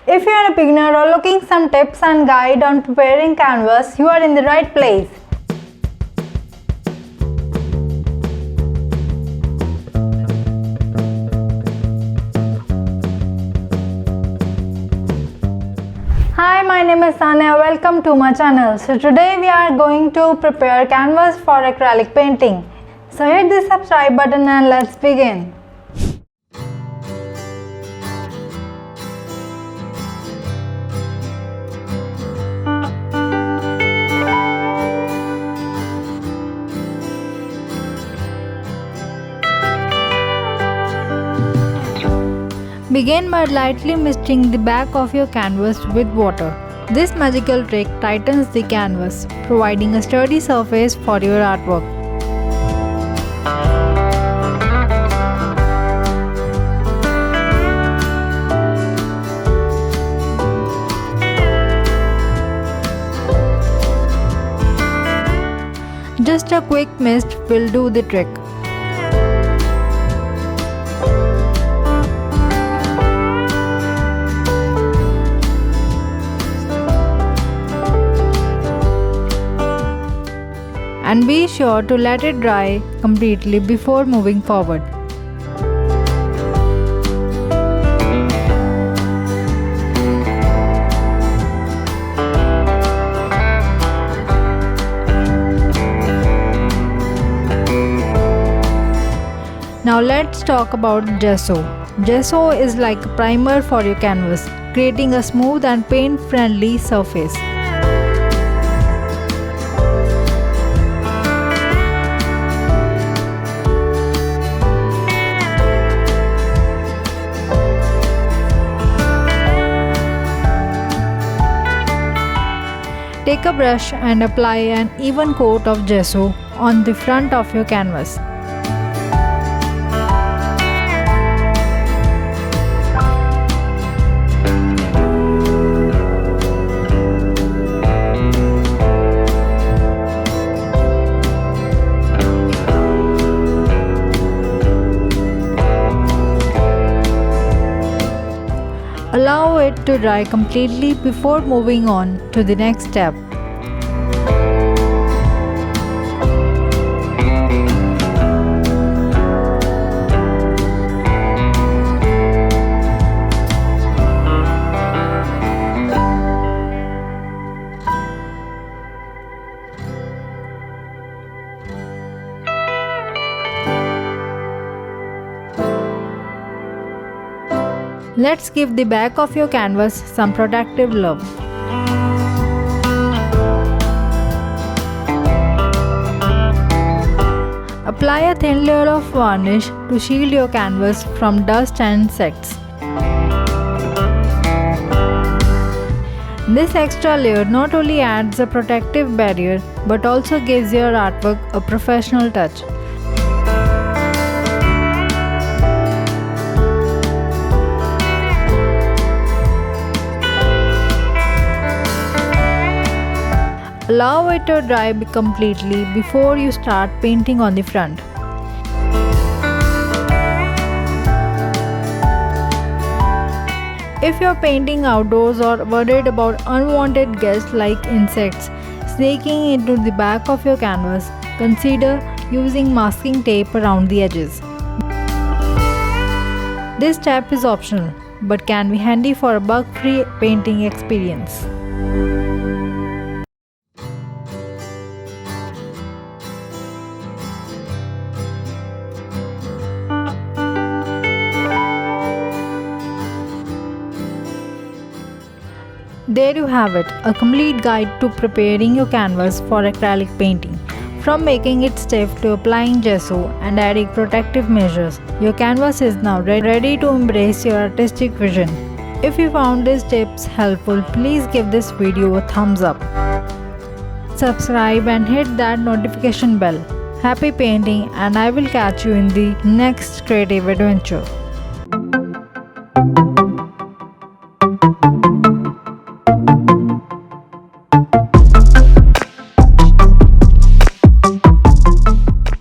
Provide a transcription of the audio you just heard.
If you are a beginner or looking some tips and guide on preparing canvas, you are in the right place. Hi, my name is Sanya. Welcome to my channel. So today we are going to prepare canvas for acrylic painting. So hit the subscribe button and let's begin. Begin by lightly misting the back of your canvas with water. This magical trick tightens the canvas, providing a sturdy surface for your artwork. Just a quick mist will do the trick. And be sure to let it dry completely before moving forward. Now let's talk about gesso. Gesso is like a primer for your canvas, creating a smooth and paint-friendly surface. Take a brush and apply an even coat of gesso on the front of your canvas. Allow it to dry completely before moving on to the next step. Let's give the back of your canvas some protective love. Apply a thin layer of varnish to shield your canvas from dust and insects. This extra layer not only adds a protective barrier but also gives your artwork a professional touch. Allow it to dry completely before you start painting on the front. If you're painting outdoors or worried about unwanted guests like insects snaking into the back of your canvas, consider using masking tape around the edges. This step is optional but can be handy for a bug-free painting experience. There you have it, a complete guide to preparing your canvas for acrylic painting. From making it stiff to applying gesso and adding protective measures, your canvas is now ready to embrace your artistic vision. If you found these tips helpful, please give this video a thumbs up. Subscribe and hit that notification bell. Happy painting, and I will catch you in the next creative adventure.